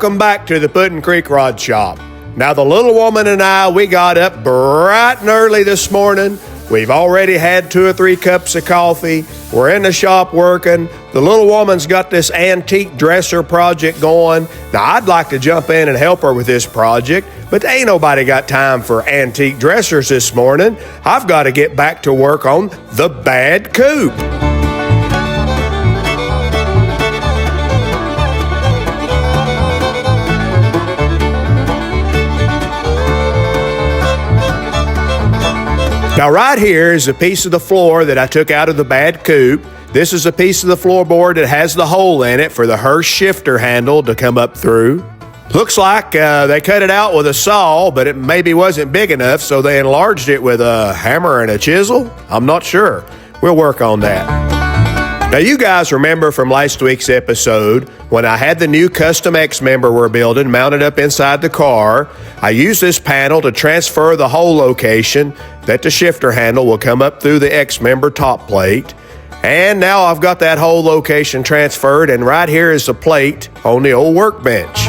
Welcome back to the Puddin' Creek Rod Shop. Now the little woman and I, we got up bright and early this morning. We've already had 2 or 3 cups of coffee. We're in the shop working. The little woman's got this antique dresser project going. Now I'd like to jump in and help her with this project, but ain't nobody got time for antique dressers this morning. I've got to get back to work on the bad coop. Now right here is a piece of the floor that I took out of the bad coop. This is a piece of the floorboard that has the hole in it for the Hurst shifter handle to come up through. Looks like they cut it out with a saw, but it maybe wasn't big enough, so they enlarged it with a hammer and a chisel. I'm not sure. We'll work on that. Now you guys remember from last week's episode when I had the new custom X-member we're building mounted up inside the car. I used this panel to transfer the hole location that the shifter handle will come up through the X-member top plate. And now I've got that hole location transferred, and right here is the plate on the old workbench.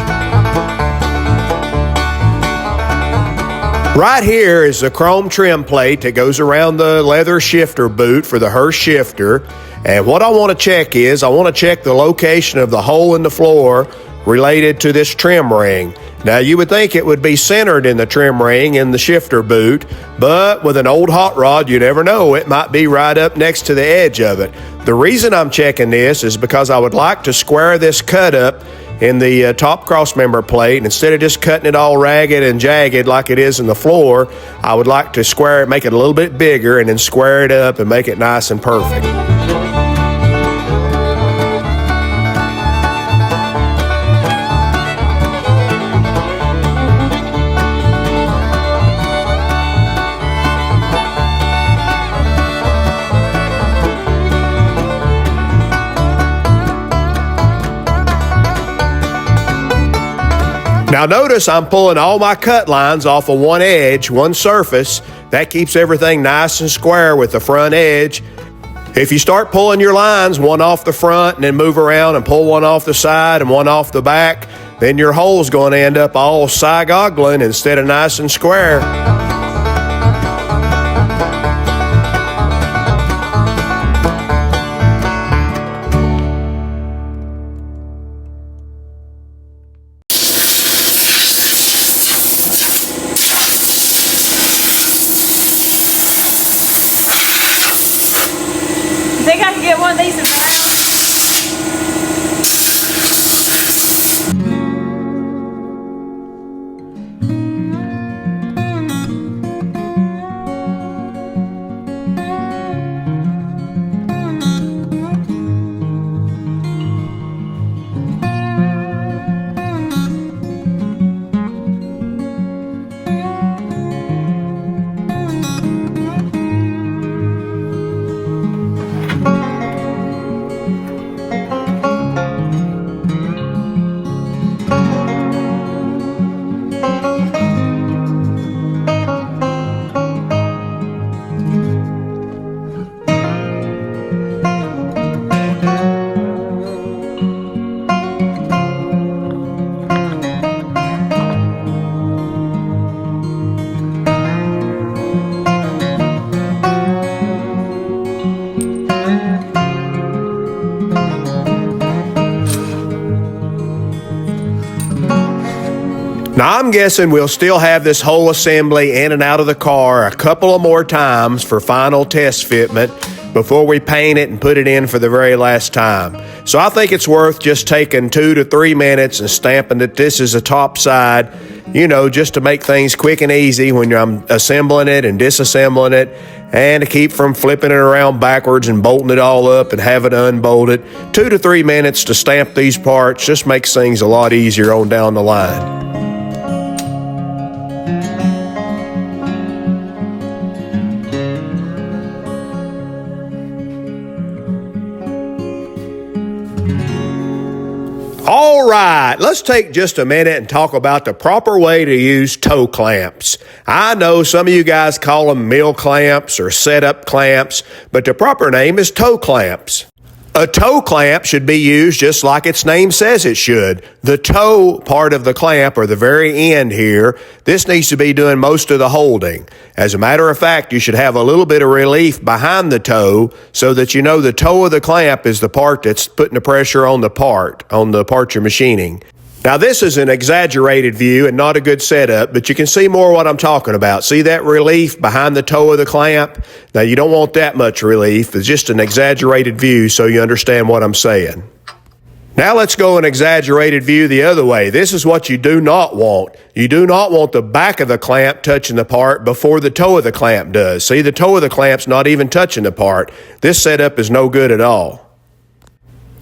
Right here is the chrome trim plate that goes around the leather shifter boot for the Hurst shifter. And what I want to check is, I want to check the location of the hole in the floor related to this trim ring. Now you would think it would be centered in the trim ring in the shifter boot, but with an old hot rod, you never know, it might be right up next to the edge of it. The reason I'm checking this is because I would like to square this cut up in the top crossmember plate. And instead of just cutting it all ragged and jagged like it is in the floor, I would like to square it, make it a little bit bigger, and then square it up and make it nice and perfect. Now notice I'm pulling all my cut lines off of one edge, one surface. That keeps everything nice and square with the front edge. If you start pulling your lines, one off the front and then move around and pull one off the side and one off the back, then your hole's going to end up all side-goggling instead of nice and square. Get one of these in brown. Now I'm guessing we'll still have this whole assembly in and out of the car a couple of more times for final test fitment. before we paint it and put it in for the very last time. So I think it's worth just taking 2 to 3 minutes and stamping that this is the top side, just to make things quick and easy when I'm assembling it and disassembling it, and to keep from flipping it around backwards and bolting it all up and having to unbolt it. 2 to 3 minutes to stamp these parts just makes things a lot easier on down the line. All right, let's take just a minute and talk about the proper way to use toe clamps. I know some of you guys call them mill clamps or setup clamps, but the proper name is toe clamps. A toe clamp should be used just like its name says it should. The toe part of the clamp, or the very end here, this needs to be doing most of the holding. As a matter of fact, you should have a little bit of relief behind the toe so that the toe of the clamp is the part that's putting the pressure on the part you're machining. Now, this is an exaggerated view and not a good setup, but you can see more what I'm talking about. See that relief behind the toe of the clamp? Now, you don't want that much relief. It's just an exaggerated view so you understand what I'm saying. Now, let's go an exaggerated view the other way. This is what you do not want. You do not want the back of the clamp touching the part before the toe of the clamp does. See, the toe of the clamp's not even touching the part. This setup is no good at all.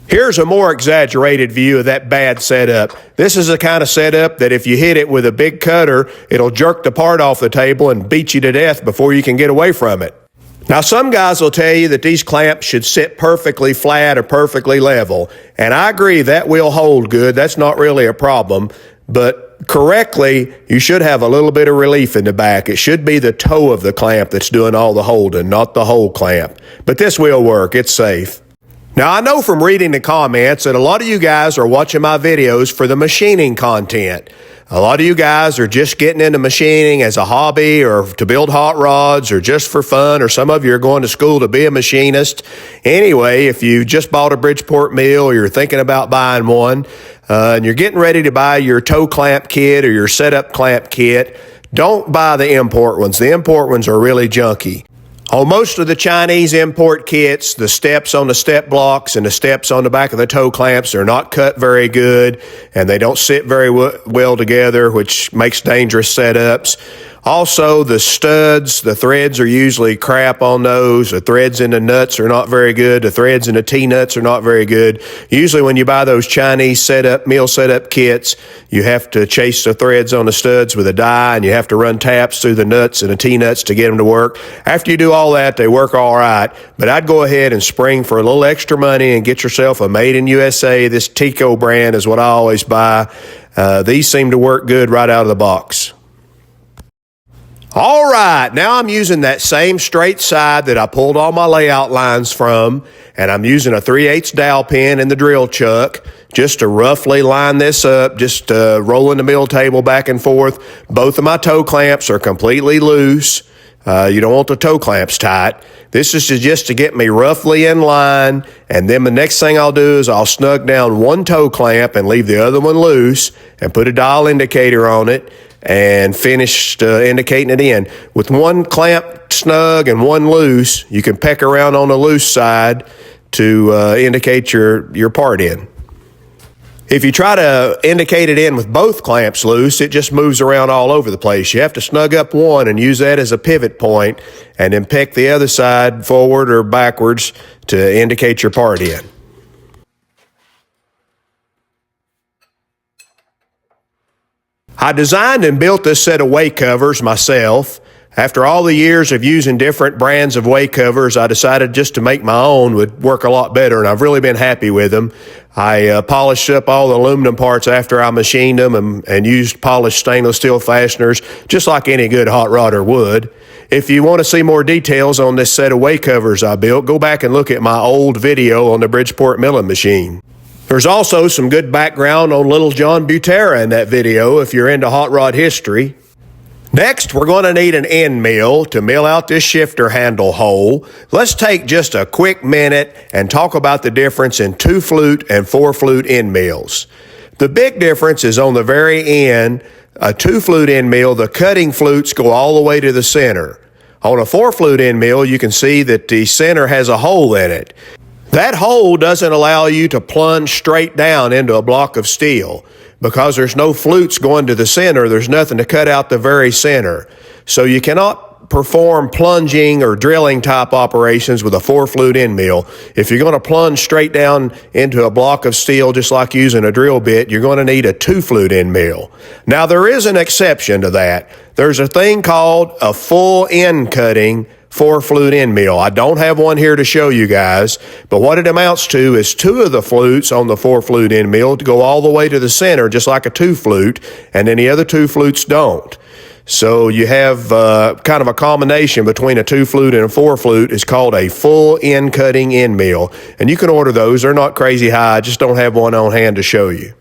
Here's a more exaggerated view of that bad setup. This is the kind of setup that if you hit it with a big cutter, it'll jerk the part off the table and beat you to death before you can get away from it. Now, some guys will tell you that these clamps should sit perfectly flat or perfectly level, and I agree that will hold good. That's not really a problem, but correctly, you should have a little bit of relief in the back. It should be the toe of the clamp that's doing all the holding, not the whole clamp. But this will work. It's safe. Now, I know from reading the comments that a lot of you guys are watching my videos for the machining content. A lot of you guys are just getting into machining as a hobby or to build hot rods or just for fun, or some of you are going to school to be a machinist. Anyway, if you just bought a Bridgeport mill or you're thinking about buying one, and you're getting ready to buy your toe clamp kit or your setup clamp kit, don't buy the import ones. The import ones are really junky. On most of the Chinese import kits, the steps on the step blocks and the steps on the back of the toe clamps are not cut very good, and they don't sit very well together, which makes dangerous setups. Also, the studs, the threads are usually crap on those. The threads in the nuts are not very good. The threads in the T-nuts are not very good. Usually when you buy those Chinese mill setup kits, you have to chase the threads on the studs with a die, and you have to run taps through the nuts and the T-nuts to get them to work. After you do all that, they work all right, but I'd go ahead and spring for a little extra money and get yourself a Made in USA. This Tico brand is what I always buy. These seem to work good right out of the box. All right, now I'm using that same straight side that I pulled all my layout lines from, and I'm using a 3/8 dowel pin in the drill chuck just to roughly line this up, just rolling the mill table back and forth. Both of my toe clamps are completely loose. You don't want the toe clamps tight. This is just to get me roughly in line, and then the next thing I'll do is I'll snug down one toe clamp and leave the other one loose and put a dial indicator on it and finish indicating it in. With one clamp snug and one loose, you can peck around on the loose side to indicate your part in. If you try to indicate it in with both clamps loose, it just moves around all over the place. You have to snug up one and use that as a pivot point, and then peck the other side forward or backwards to indicate your part in. I designed and built this set of way covers myself. After all the years of using different brands of way covers, I decided just to make my own would work a lot better, and I've really been happy with them. I polished up all the aluminum parts after I machined them and used polished stainless steel fasteners, just like any good hot rodder would. If you want to see more details on this set of way covers I built, go back and look at my old video on the Bridgeport milling machine. There's also some good background on little John Butera in that video if you're into hot rod history. Next, we're going to need an end mill to mill out this shifter handle hole. Let's take just a quick minute and talk about the difference in 2-flute and 4-flute end mills. The big difference is on the very end. A 2-flute end mill, the cutting flutes go all the way to the center. On a 4-flute end mill, you can see that the center has a hole in it. That hole doesn't allow you to plunge straight down into a block of steel. Because there's no flutes going to the center, there's nothing to cut out the very center. So you cannot perform plunging or drilling type operations with a 4-flute end mill. If you're going to plunge straight down into a block of steel just like using a drill bit, you're going to need a 2-flute end mill. Now there is an exception to that. There's a thing called a full end cutting 4-flute end mill. I don't have one here to show you guys, but what it amounts to is 2 of the flutes on the 4-flute end mill to go all the way to the center just like a 2-flute, and then the other 2 flutes don't. So you have kind of a combination between a 2-flute and a 4-flute. It's called a full end cutting end mill. And you can order those. They're not crazy high. I just don't have one on hand to show you.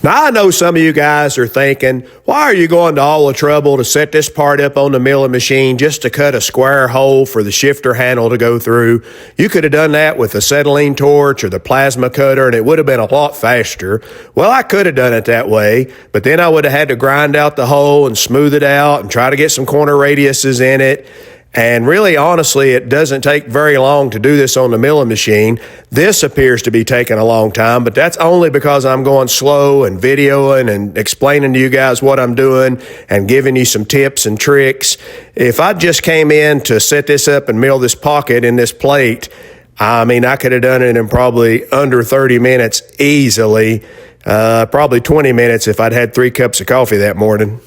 Now, I know some of you guys are thinking, why are you going to all the trouble to set this part up on the milling machine just to cut a square hole for the shifter handle to go through? You could have done that with the acetylene torch or the plasma cutter, and it would have been a lot faster. Well, I could have done it that way, but then I would have had to grind out the hole and smooth it out and try to get some corner radiuses in it. And really, honestly, it doesn't take very long to do this on the milling machine. This appears to be taking a long time, but that's only because I'm going slow and videoing and explaining to you guys what I'm doing and giving you some tips and tricks. If I just came in to set this up and mill this pocket in this plate, I mean, I could have done it in probably under 30 minutes easily, probably 20 minutes if I'd had 3 cups of coffee that morning.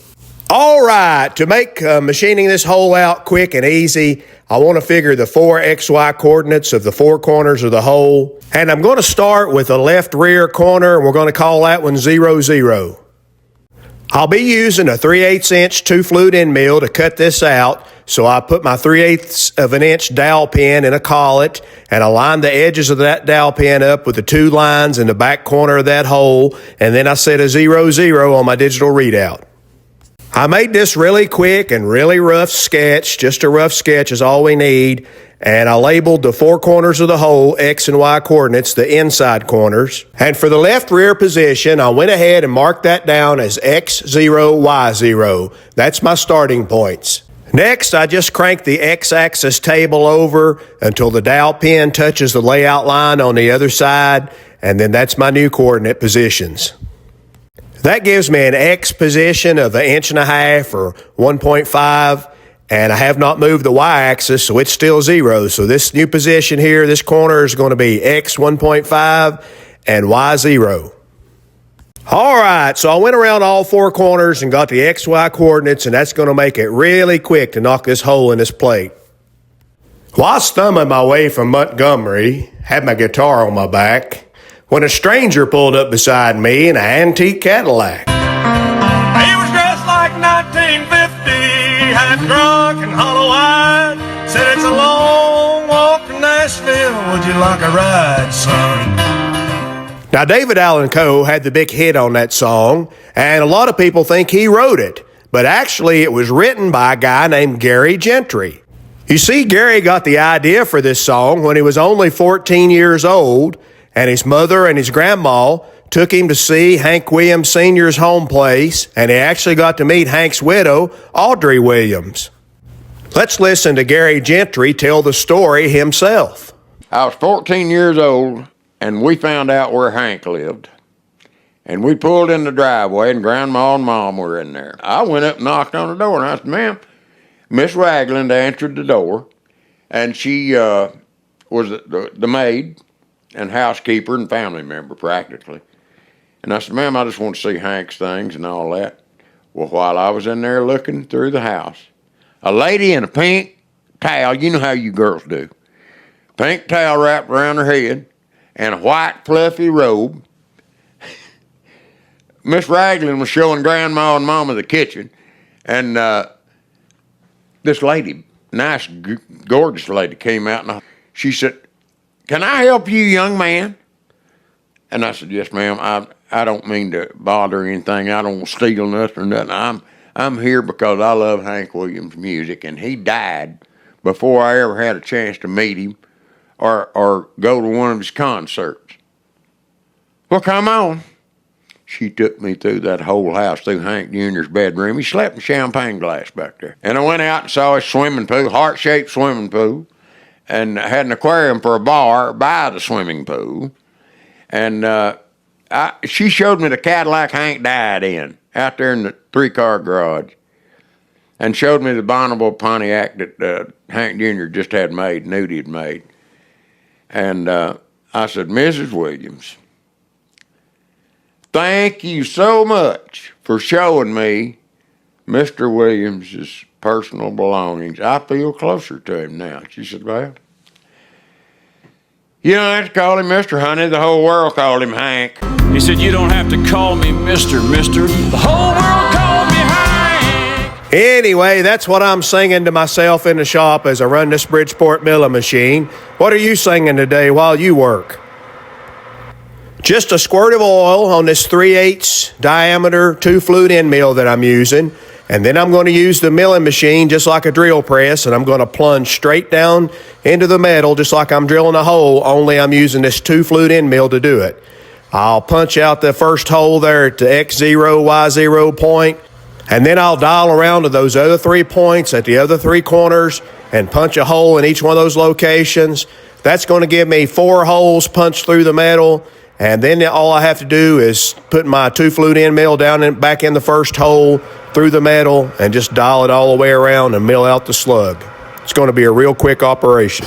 All right, to make machining this hole out quick and easy, I want to figure the 4 XY coordinates of the 4 corners of the hole. And I'm going to start with the left rear corner, and we're going to call that one 0, 0. I'll be using a 3/8 inch 2-flute end mill to cut this out. So I put my 3/8 of an inch dowel pin in a collet and I line the edges of that dowel pin up with the 2 lines in the back corner of that hole. And then I set a 0, 0 on my digital readout. I made this really quick and really rough sketch. Just a rough sketch is all we need. And I labeled the 4 corners of the hole, X and Y coordinates, the inside corners. And for the left rear position, I went ahead and marked that down as X0, Y0. That's my starting points. Next, I just crank the X-axis table over until the dowel pin touches the layout line on the other side. And then that's my new coordinate positions. That gives me an X position of 1.5 inches or 1.5, and I have not moved the Y-axis, so it's still 0. So this new position here, this corner is going to be X 1.5 and Y 0. All right, so I went around all 4 corners and got the XY coordinates, and that's going to make it really quick to knock this hole in this plate. While thumbing my way from Montgomery, had my guitar on my back, when a stranger pulled up beside me in an antique Cadillac. He was dressed like 1950, half drunk and hollow-eyed. Said it's a long walk to Nashville, would you like a ride, son? Now, David Allan Coe had the big hit on that song, and a lot of people think he wrote it, but actually it was written by a guy named Gary Gentry. You see, Gary got the idea for this song when he was only 14 years old, and his mother and his grandma took him to see Hank Williams Sr.'s home place, and he actually got to meet Hank's widow, Audrey Williams. Let's listen to Gary Gentry tell the story himself. I was 14 years old, and we found out where Hank lived. And we pulled in the driveway, and Grandma and Mom were in there. I went up and knocked on the door, and I said, "Ma'am," Miss Ragland answered the door, and she was the maid and housekeeper and family member, practically. And I said, "Ma'am, I just want to see Hank's things and all that." Well, while I was in there looking through the house, a lady in a pink towel, you know how you girls do, pink towel wrapped around her head, and a white fluffy robe. Miss Ragland was showing Grandma and Mama the kitchen, and this lady, nice, gorgeous lady, came out, and she said, "Can I help you, young man?" And I said, "Yes, ma'am. I don't mean to bother anything. I don't steal nothing or nothing. I'm here because I love Hank Williams' music, and he died before I ever had a chance to meet him or go to one of his concerts." "Well, come on." She took me through that whole house, through Hank Jr.'s bedroom. He slept in champagne glass back there. And I went out and saw his swimming pool, heart-shaped swimming pool, and had an aquarium for a bar by the swimming pool. And she showed me the Cadillac Hank died in, out there in the 3-car garage, and showed me the Bonneville Pontiac that Hank Jr. just had made, Nudie had made. And I said, Mrs. Williams, thank you so much for showing me Mr. Williams's personal belongings. I feel closer to him now. She said, well, you don't have to call him Mr. Honey. The whole world called him Hank. He said, you don't have to call me Mr. The whole world called me Hank. Anyway, that's what I'm singing to myself in the shop as I run this Bridgeport milling machine. What are you singing today while you work? Just a squirt of oil on this 3/8 diameter 2-flute end mill that I'm using. And then I'm going to use the milling machine just like a drill press, and I'm going to plunge straight down into the metal just like I'm drilling a hole, only I'm using this 2-flute end mill to do it. I'll punch out the first hole there at the X0, Y0 point, and then I'll dial around to those other 3 points at the other 3 corners and punch a hole in each one of those locations. That's going to give me 4 holes punched through the metal. And then all I have to do is put my 2-flute end mill down and back in the first hole through the metal and just dial it all the way around and mill out the slug. It's going to be a real quick operation.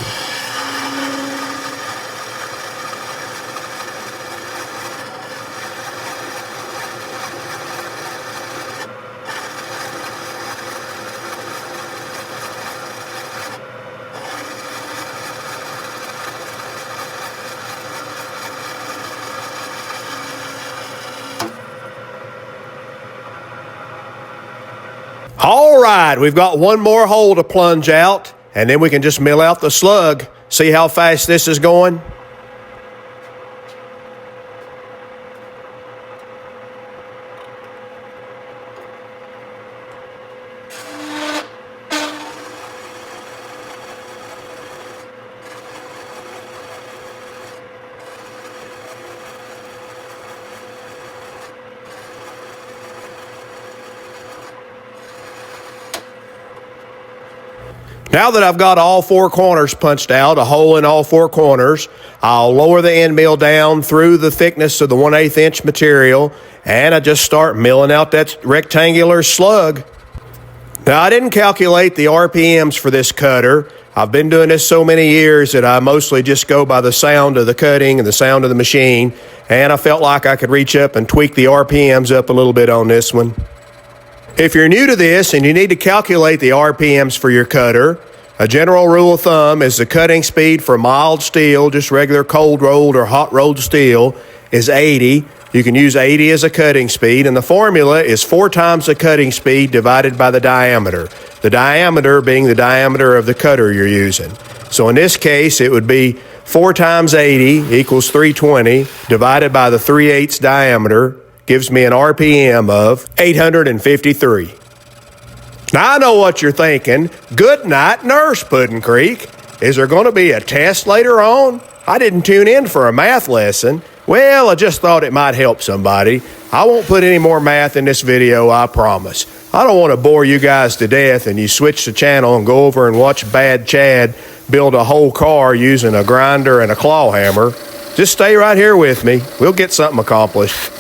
All right, we've got one more hole to plunge out, and then we can just mill out the slug. See how fast this is going? Now that I've got all 4 corners punched out, a hole in all 4 corners, I'll lower the end mill down through the thickness of the 1/8 inch material, and I just start milling out that rectangular slug. Now, I didn't calculate the RPMs for this cutter. I've been doing this so many years that I mostly just go by the sound of the cutting and the sound of the machine, and I felt like I could reach up and tweak the RPMs up a little bit on this one. If you're new to this and you need to calculate the RPMs for your cutter, a general rule of thumb is the cutting speed for mild steel, just regular cold rolled or hot rolled steel, is 80. You can use 80 as a cutting speed, and the formula is 4 times the cutting speed divided by the diameter being the diameter of the cutter you're using. So in this case, it would be 4 times 80 equals 320 divided by the 3/8 diameter gives me an RPM of 853. Now, I know what you're thinking. Good night, Nurse Puddin' Creek. Is there going to be a test later on? I didn't tune in for a math lesson. Well, I just thought it might help somebody. I won't put any more math in this video, I promise. I don't want to bore you guys to death and you switch the channel and go over and watch Bad Chad build a whole car using a grinder and a claw hammer. Just stay right here with me. We'll get something accomplished.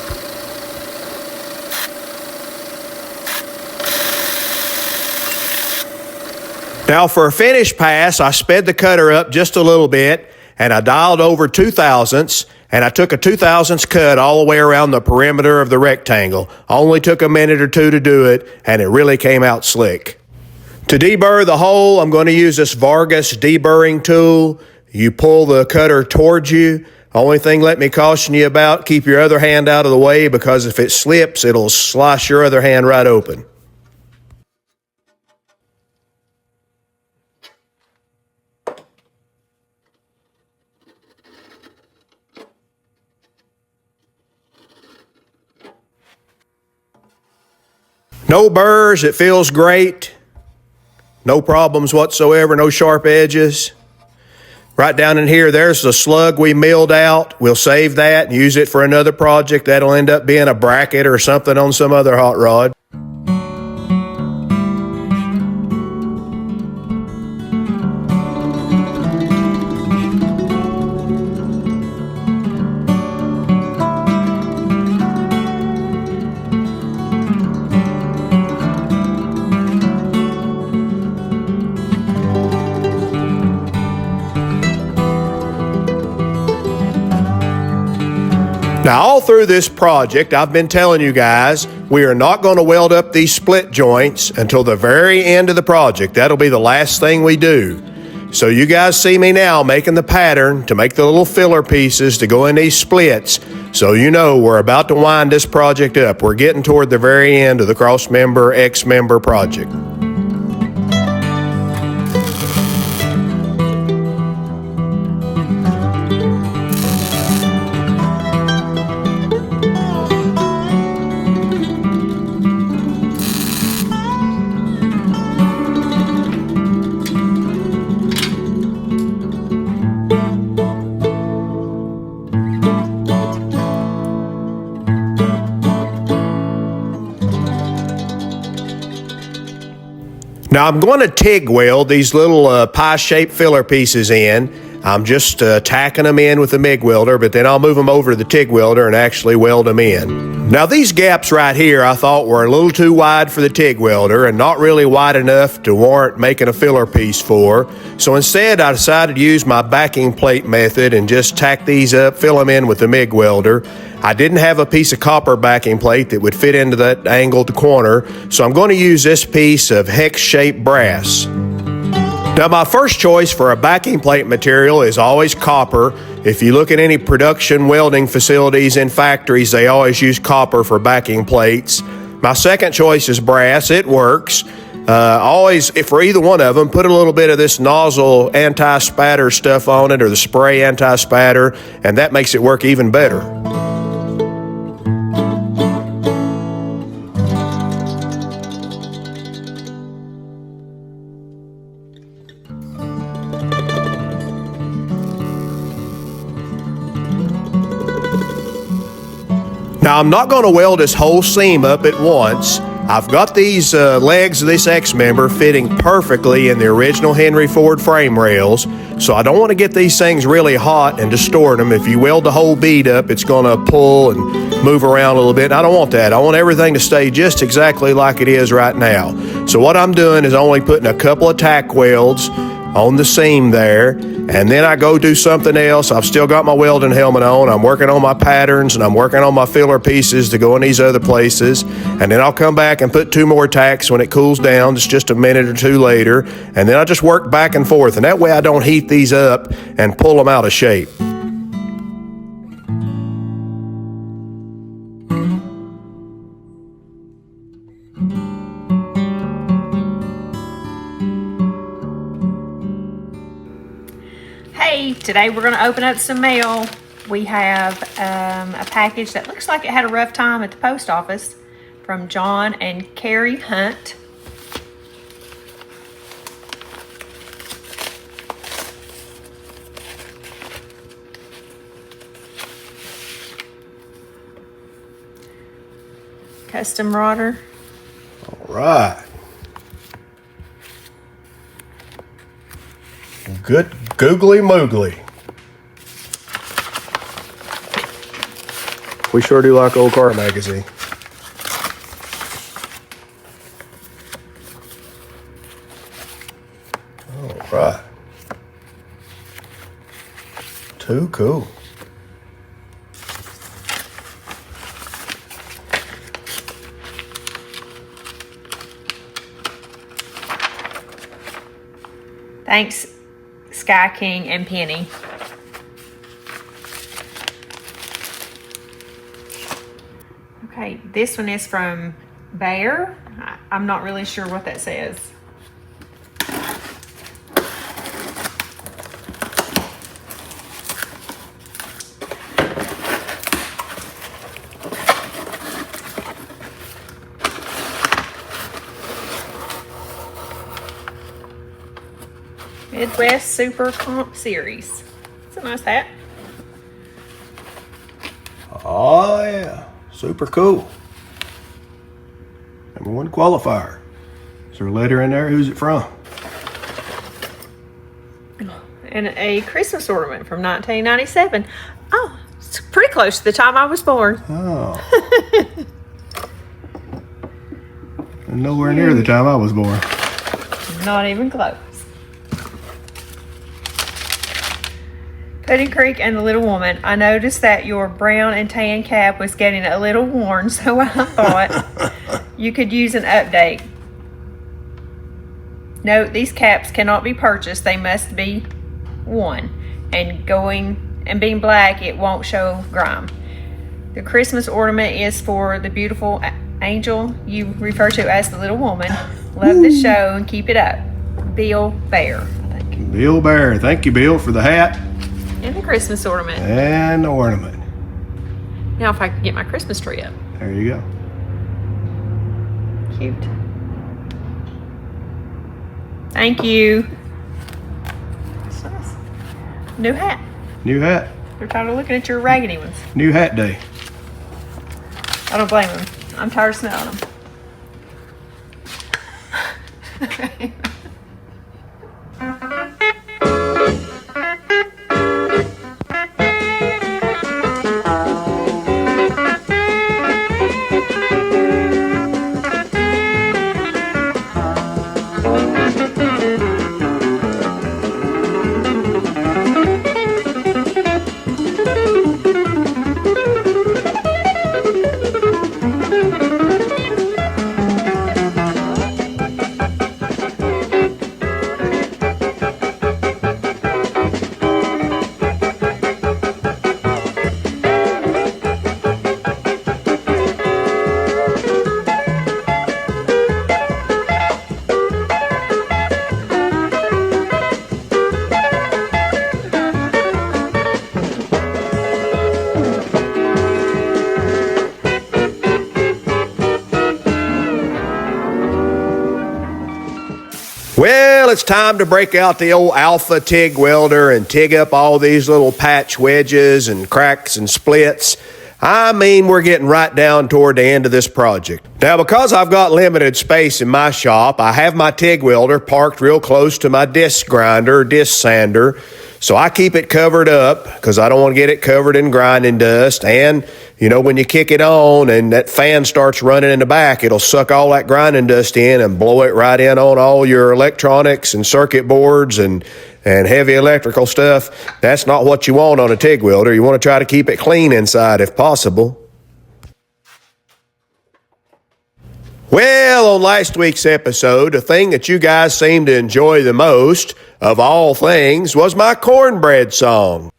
Now for a finish pass, I sped the cutter up just a little bit, and I dialed over 2/1000ths, and I took a 2/1000ths cut all the way around the perimeter of the rectangle. Only took a minute or 2 to do it, and it really came out slick. To deburr the hole, I'm going to use this Vargas deburring tool. You pull the cutter towards you. Only thing let me caution you about, keep your other hand out of the way, because if it slips, it'll slice your other hand right open. No burrs, it feels great. No problems whatsoever, no sharp edges. Right down in here, there's the slug we milled out. We'll save that and use it for another project. That'll end up being a bracket or something on some other hot rod. Now, all through this project, I've been telling you guys, we are not going to weld up these split joints until the very end of the project. That'll be the last thing we do. So you guys see me now making the pattern to make the little filler pieces to go in these splits. So you know we're about to wind this project up. We're getting toward the very end of the cross-member, X-member project. Now I'm going to TIG weld these little pie-shaped filler pieces in. I'm just tacking them in with the MIG welder, but then I'll move them over to the TIG welder and actually weld them in. Now these gaps right here I thought were a little too wide for the TIG welder and not really wide enough to warrant making a filler piece for. So instead I decided to use my backing plate method and just tack these up, fill them in with the MIG welder. I didn't have a piece of copper backing plate that would fit into that angled corner, so I'm going to use this piece of hex-shaped brass. Now my first choice for a backing plate material is always copper. If you look at any production welding facilities in factories, they always use copper for backing plates. My second choice is brass. It works. Always, if for either one of them, put a little bit of this nozzle anti-spatter stuff on it or the spray anti-spatter, and that makes it work even better. Now I'm not going to weld this whole seam up at once. I've got these legs of this X-member fitting perfectly in the original Henry Ford frame rails, so I don't want to get these things really hot and distort them. If you weld the whole bead up, it's going to pull and move around a little bit, and I don't want that. I want everything to stay just exactly like it is right now. So what I'm doing is only putting a couple of tack welds on the seam there, and then I go do something else. I've still got my welding helmet on. I'm working on my patterns and I'm working on my filler pieces to go in these other places, and then I'll come back and put 2 more tacks when it cools down. It's just a minute or 2 later, and then I just work back and forth, and that way I don't heat these up and pull them out of shape. Today we're going to open up some mail. We have a package that looks like it had a rough time at the post office from John and Carrie Hunt. Custom rodder. All right. Good googly moogly. We sure do like old car magazine. All right. Too cool. Thanks, Sky King and Penny. Okay, this one is from Bear. I'm not really sure what that says. Midwest Super Comp Series. It's a nice hat. Oh, yeah. Super cool. Number 1 qualifier. Is there a letter in there? Who's it from? And a Christmas ornament from 1997. Oh, it's pretty close to the time I was born. Oh. Nowhere near the time I was born. Not even close. Pudding Creek and the Little Woman. I noticed that your brown and tan cap was getting a little worn, so I thought you could use an update. Note, these caps cannot be purchased. They must be worn. And being black, it won't show grime. The Christmas ornament is for the beautiful angel you refer to as the Little Woman. Love the show and keep it up. Bill Bear, I think. Bill Bear. Thank you, Bill, for the hat And the Christmas ornament. and the ornament. Now if I can get my Christmas tree up. There you go. Cute. Thank you. That's nice. New hat. New hat. They're tired of looking at your raggedy ones. New hat day. I don't blame them. I'm tired of smelling them. Well, it's time to break out the old Alpha TIG welder and TIG up all these little patch wedges and cracks and splits. I mean, we're getting right down toward the end of this project. Now, because I've got limited space in my shop, I have my TIG welder parked real close to my disc grinder, disc sander, so I keep it covered up because I don't want to get it covered in grinding dust. And, you know, when you kick it on and that fan starts running in the back, it'll suck all that grinding dust in and blow it right in on all your electronics and circuit boards and heavy electrical stuff. That's not what you want on a TIG welder. You want to try to keep it clean inside if possible. Well, on last week's episode, the thing that you guys seemed to enjoy the most, of all things, was my Cornbread song.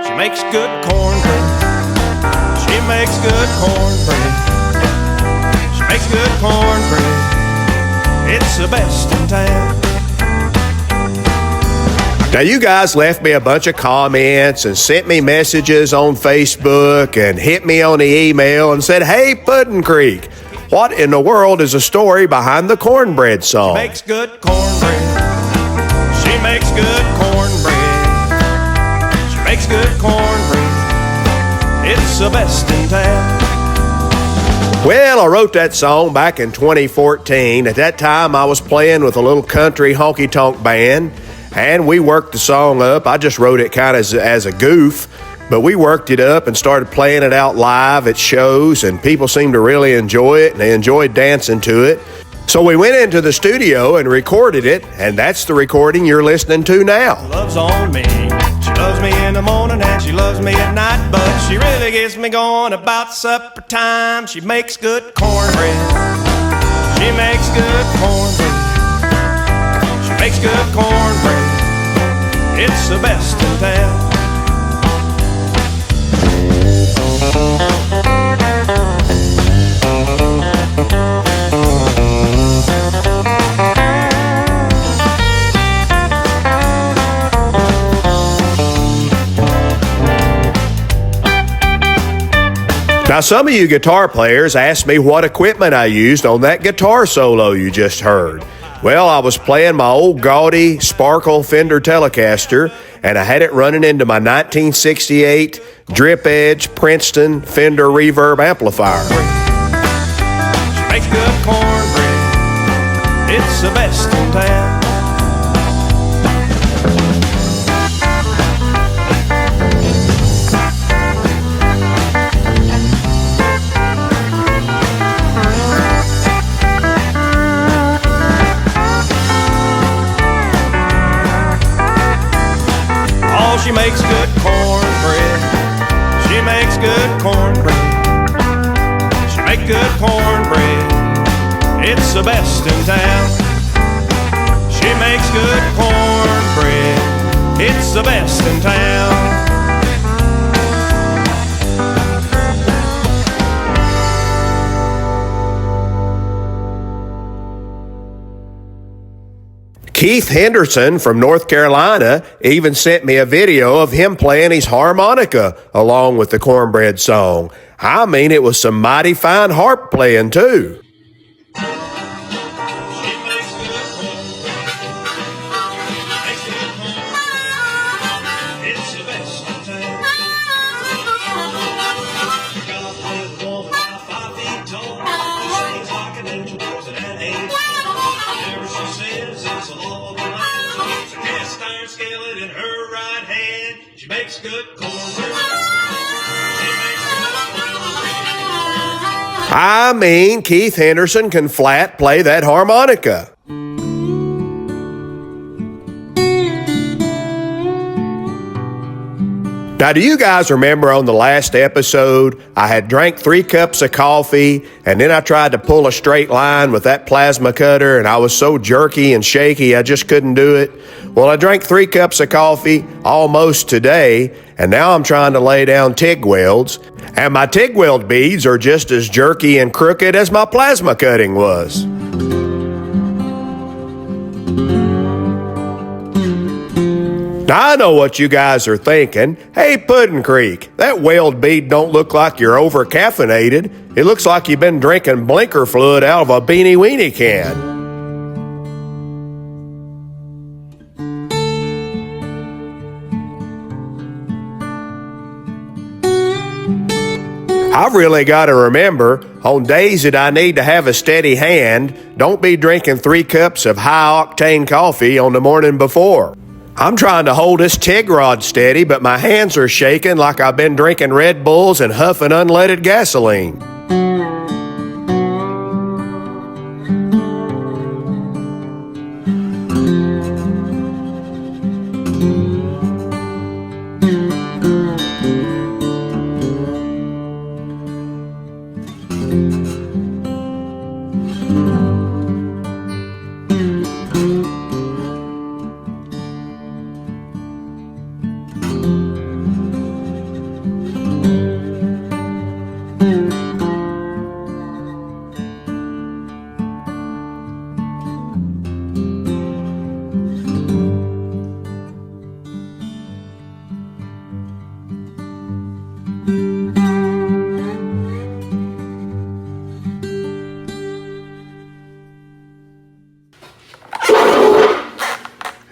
She makes good cornbread. She makes good cornbread. She makes good cornbread. It's the best in town. Now, you guys left me a bunch of comments and sent me messages on Facebook and hit me on the email and said, "Hey, Pudding Creek, what in the world is the story behind the Cornbread song?" Makes good cornbread. She makes good cornbread. She makes good cornbread. It's the best in town. Well, I wrote that song back in 2014. At that time, I was playing with a little country honky-tonk band, and we worked the song up. I just wrote it kind of as a goof, but we worked it up and started playing it out live at shows, and people seemed to really enjoy it, and they enjoyed dancing to it. So we went into the studio and recorded it, and that's the recording you're listening to now. Loves on me. She loves me in the morning and she loves me at night, but she really gets me going about supper time. She makes good cornbread. She makes good cornbread. She makes good cornbread. It's the best in town. Now, some of you guitar players asked me what equipment I used on that guitar solo you just heard. Well, I was playing my old gaudy Sparkle Fender Telecaster, and I had it running into my 1968 Drip Edge Princeton Fender Reverb amplifier. She makes good cornbread. It's the best in town. She makes good cornbread. She makes good cornbread. She makes good cornbread. It's the best in town. She makes good cornbread. It's the best in town. Keith Henderson from North Carolina even sent me a video of him playing his harmonica along with the Cornbread song. I mean, it was some mighty fine harp playing too. She makes good cornbread. I mean, Keith Henderson can flat play that harmonica. Now, do you guys remember on the last episode, I had drank 3 cups of coffee, and then I tried to pull a straight line with that plasma cutter, and I was so jerky and shaky, I just couldn't do it? Well, I drank 3 cups of coffee almost today, and now I'm trying to lay down TIG welds, and my TIG weld beads are just as jerky and crooked as my plasma cutting was. Now, I know what you guys are thinking. Hey, Puddin' Creek, that weld bead don't look like you're over-caffeinated. It looks like you've been drinking blinker fluid out of a Beanie Weenie can. I've really got to remember, on days that I need to have a steady hand, don't be drinking 3 cups of high-octane coffee on the morning before. I'm trying to hold this TIG rod steady, but my hands are shaking like I've been drinking Red Bulls and huffing unleaded gasoline.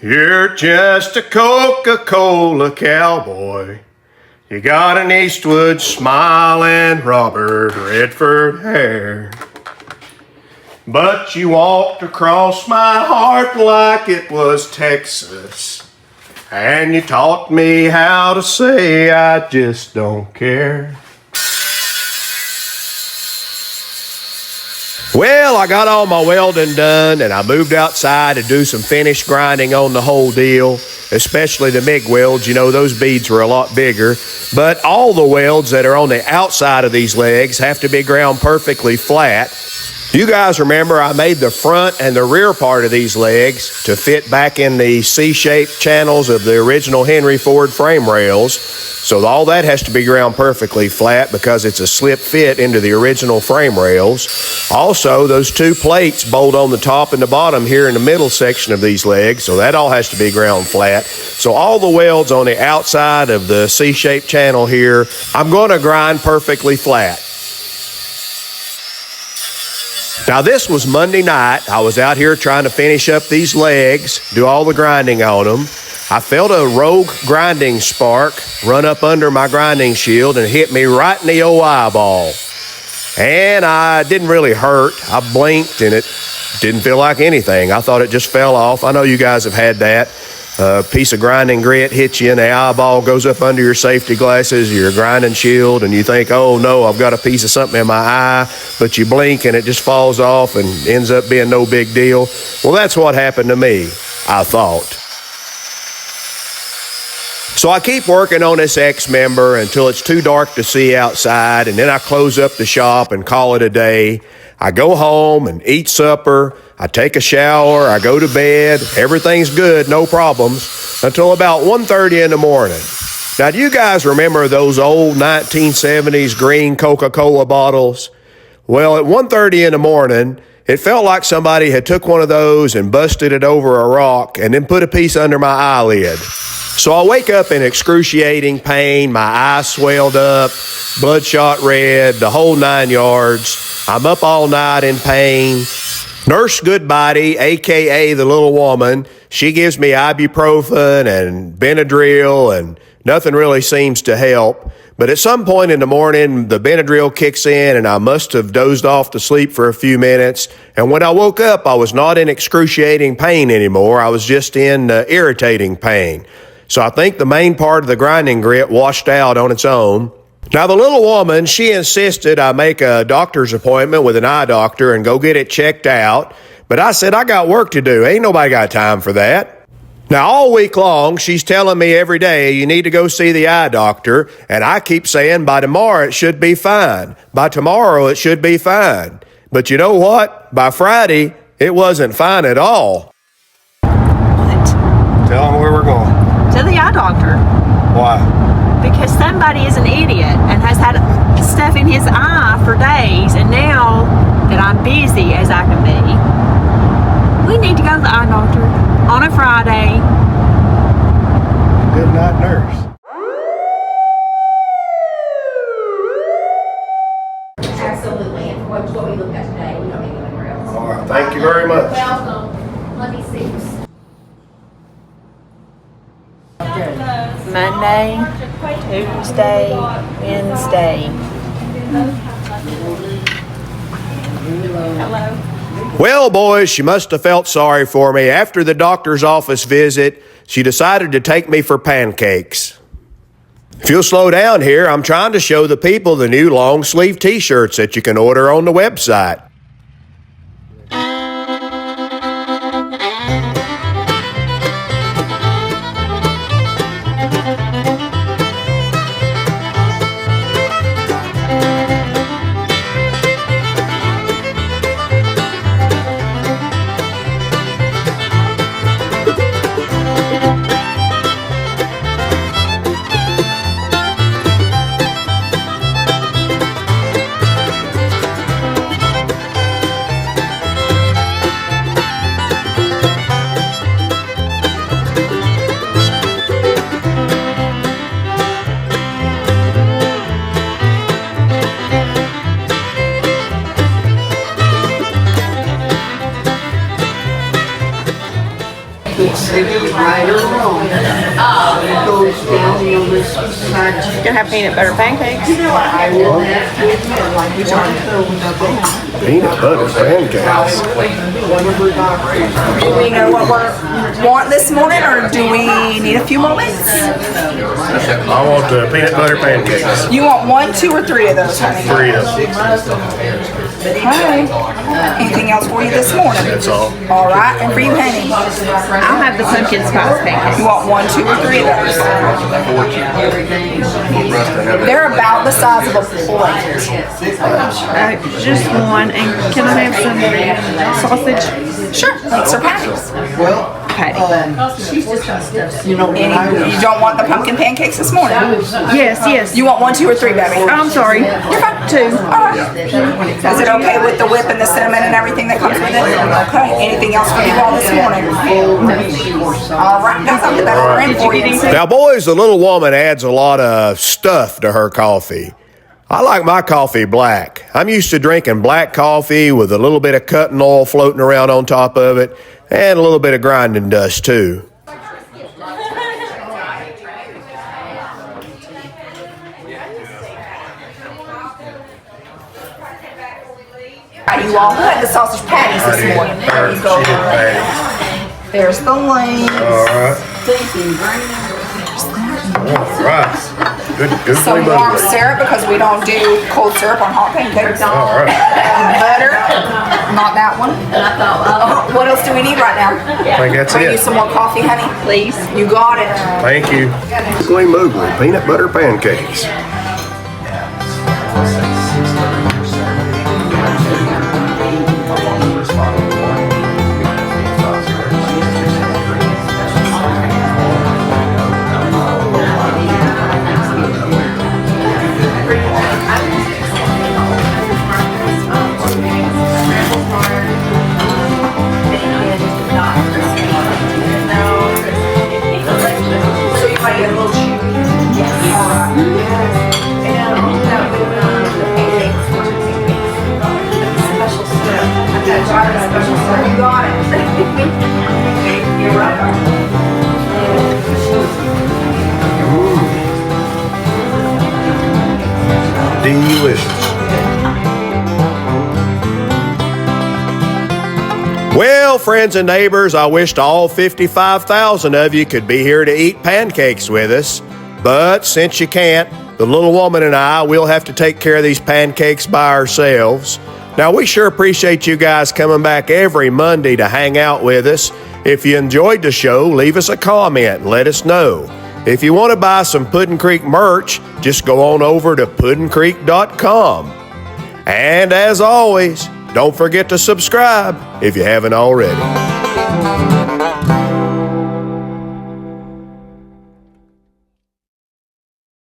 You're just a Coca-Cola cowboy. You got an Eastwood smile and Robert Redford hair. But you walked across my heart like it was Texas. And you taught me how to say I just don't care. Well, I got all my welding done, and I moved outside to do some finish grinding on the whole deal, especially the MIG welds. You know, those beads were a lot bigger. But all the welds that are on the outside of these legs have to be ground perfectly flat. You guys remember I made the front and the rear part of these legs to fit back in the C-shaped channels of the original Henry Ford frame rails. So all that has to be ground perfectly flat because it's a slip fit into the original frame rails. Also, those 2 plates bolt on the top and the bottom here in the middle section of these legs, so that all has to be ground flat. So all the welds on the outside of the C-shaped channel here, I'm going to grind perfectly flat. Now, this was Monday night. I was out here trying to finish up these legs, do all the grinding on them. I felt a rogue grinding spark run up under my grinding shield and hit me right in the old eyeball. And I didn't really hurt. I blinked and it didn't feel like anything. I thought it just fell off. I know you guys have had that. A piece of grinding grit hits you and the eyeball goes up under your safety glasses, your grinding shield, and you think, oh no, I've got a piece of something in my eye, but you blink and it just falls off and ends up being no big deal. Well, that's what happened to me, I thought. So I keep working on this X-member until it's too dark to see outside, and then I close up the shop and call it a day. I go home and eat supper. I take a shower. I go to bed. Everything's good, no problems, until about 1:30 in the morning. Now, do you guys remember those old 1970s green Coca-Cola bottles? Well, at 1:30 in the morning, it felt like somebody had took one of those and busted it over a rock and then put a piece under my eyelid. So I wake up in excruciating pain, my eye swelled up, bloodshot red, the whole 9 yards. I'm up all night in pain. Nurse Goodbody, a.k.a. the little woman, she gives me ibuprofen and Benadryl, and nothing really seems to help. But at some point in the morning, the Benadryl kicks in, and I must have dozed off to sleep for a few minutes. And when I woke up, I was not in excruciating pain anymore. I was just in irritating pain. So I think the main part of the grinding grit washed out on its own. Now, the little woman, she insisted I make a doctor's appointment with an eye doctor and go get it checked out. But I said, I got work to do. Ain't nobody got time for that. Now, all week long, she's telling me every day, you need to go see the eye doctor. And I keep saying, by tomorrow, it should be fine. By tomorrow, it should be fine. But you know what? By Friday, it wasn't fine at all. What? Tell them where we're going. To the eye doctor. Why? Because somebody is an idiot and has had stuff in his eye for days, and now that I'm busy as I can be, we need to go to the eye doctor on a Friday. Good night, nurse. Absolutely, and what we looked at today, we don't need anywhere else. All right, thank you very much. Welcome. Let me see. Monday, Tuesday, Wednesday. Hello. Well, boys, she must have felt sorry for me. After the doctor's office visit, she decided to take me for pancakes. If you'll slow down here, I'm trying to show the people the new long-sleeve t-shirts that you can order on the website. Right or wrong. It goes down on this side. Gonna have peanut butter pancakes. I will have to admit, like we already told about Peanut butter pancakes. Do we know what we want this morning, or do we need a few more minutes? I want the peanut butter pancakes. You want 1, 2, or 3 of those, honey? 3 of them. Okay. Anything else for you this morning? That's all. All right, and for you, honey? I'll have the pumpkin spice pancakes. You want 1, 2, or 3 of those? They're about the size of a plate. Just one, and can I have some sausage? Sure, thanks for patties. Patty. You know, You don't want the pumpkin pancakes this morning? Yes. You want 1, 2, or 3, baby? I'm sorry. You're fine. 2. All right. Is it okay with the whip and the cinnamon and everything that comes with it? Okay. Anything else for you all this morning? All right, guys, I'll get that order in for you. Now, boys, the little woman adds a lot of stuff to her coffee. I like my coffee black. I'm used to drinking black coffee with a little bit of cutting oil floating around on top of it and a little bit of grinding dust too. You all had the sausage patties this morning. There you go. There's the link. All right. All right. Good. Some warm syrup because we don't do cold syrup on hot pancakes. All right. Butter. Not that one. What else do we need right now? I think that's Bring you it. some more coffee, honey? Please. You got it. Thank you. Moogly peanut butter pancakes. So you might get a little chewy. Yes. All right. And that would the pancakes. Special syrup. I got a special syrup. You got it. You're welcome. Delicious. Well, friends and neighbors, I wished all 55,000 of you could be here to eat pancakes with us. But since you can't, the little woman and I will have to take care of these pancakes by ourselves. Now, we sure appreciate you guys coming back every Monday to hang out with us. If you enjoyed the show, leave us a comment and let us know. If you want to buy some Puddin' Creek merch, just go on over to puddin'creek.com. And as always, don't forget to subscribe if you haven't already.